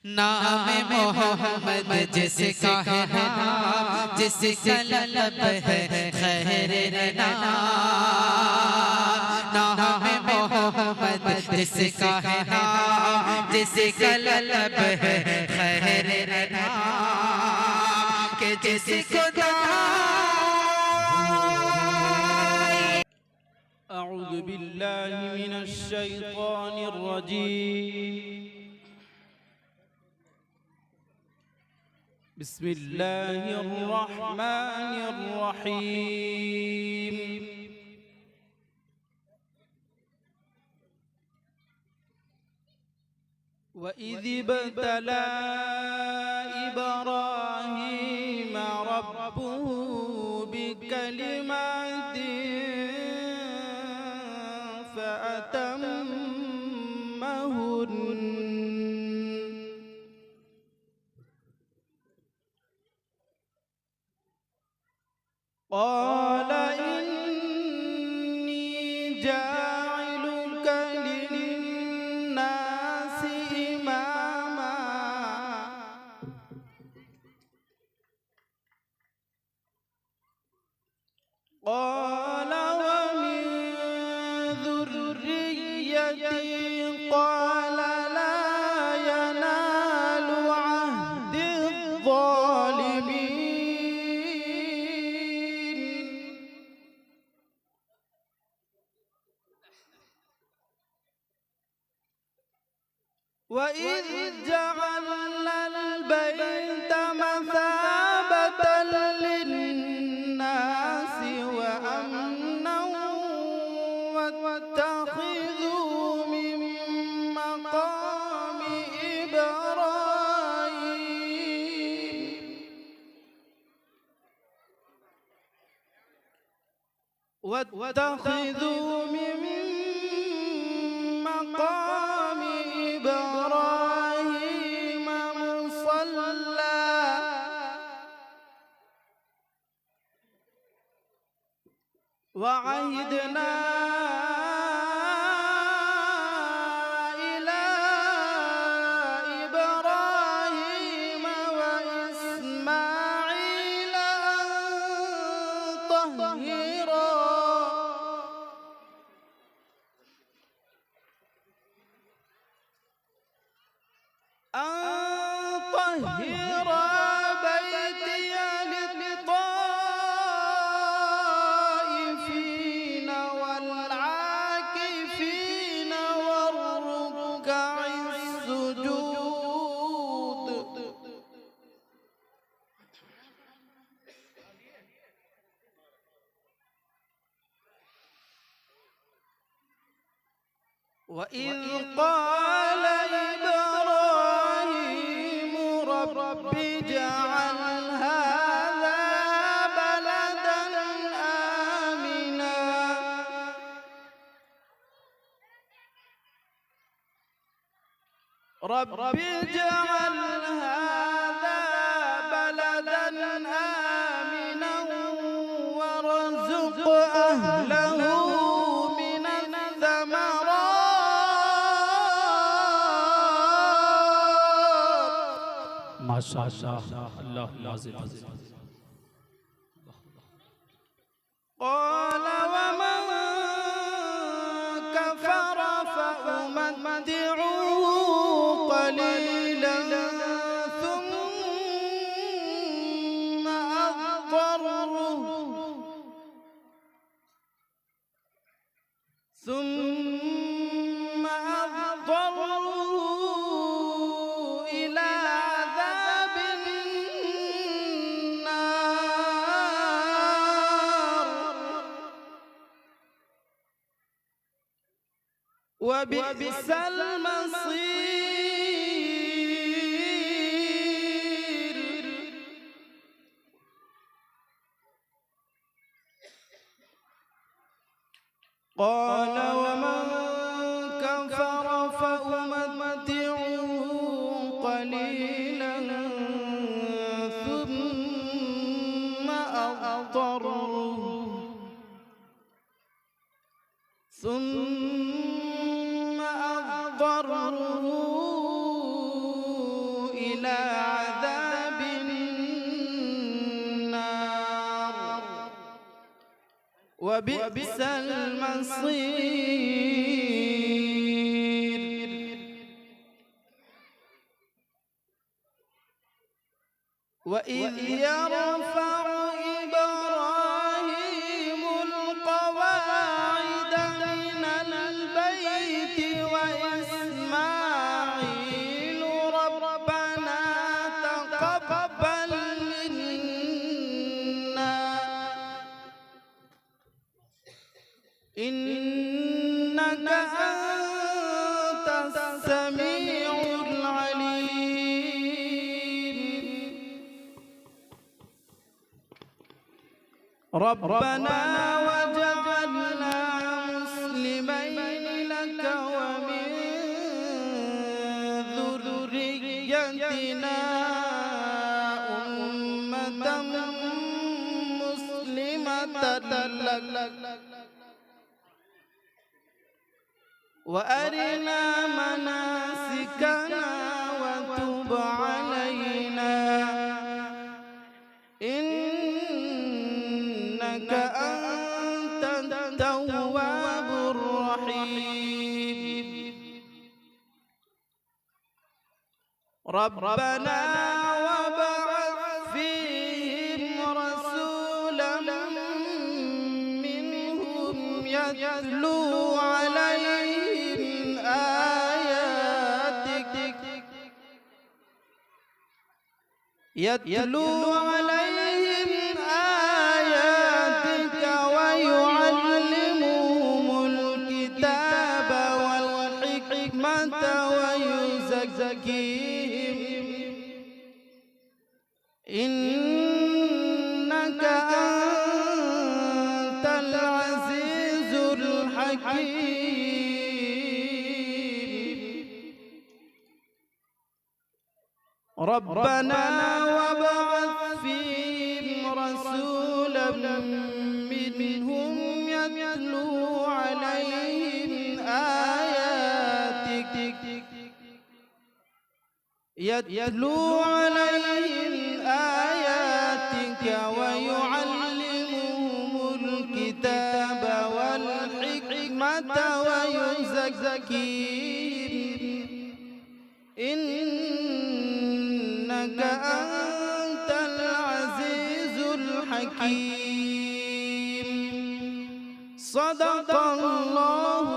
नाम मोहम्मद जिसका है नाम, जिसका लब है खैर नाम। नाम मोहम्मद जिसका है नाम, जिसका लब है खैर नाम। के जिसको أعوذ بالله من الشيطان الرجيم بسم الله الرحمن الرحيم وإذ ابتلى إبراهيم ربه بكلمات فأتمهن قال إني جاعلك للناس إماما قال ومن ذريتي قال لا ينال عهد الظالمين وإذ جعلنا البيت مثابة للناس وأمنا واتخذوا من مقام إبراهيم واتخذوا من مقام إبراهيم مصلى وعهدنا إلى إبراهيم وإسماعيل أن طهر بيتي للطائفين والعاكفين والركع السجود وإذ قال إبراهيم رب اجعل هذا بلدا آمنا رب اجعل هذا بلدا آمنا وارزق أهله من الثمرات ما شاء الله الله نازل قال ومن كفر فأمتعه قليلا ثم أضطره إلى عذاب النار وبئس المصير قال ومن كفر فأمتعه قليلا ثم أضطره إلى عذاب النار وبئس المصير. وإذ يرفع إبراهيم القواعد من البيت وإسماعيل ربنا تقبل منا إنك أنت السميع العليم. ربنا وجعلنا مسلمين لك ومن ذريتنا أمة مسلمة لك وأرنا مناسكنا وتب علينا إنك أنت التواب الرحيم. ربنا وابعث فيهم رسولا منهم يتلو عليهم آياتك ويعلمهم الكتاب والحكمة ويزكيهم إنك أنت العزيز الحكيم. ربنا وابعث فيهم رسولا منهم يتلو عليهم آياتك ويعلمهم الكتاب والحكمة ويزكيهم إنك أنت العزيز الحكيم. صدق الله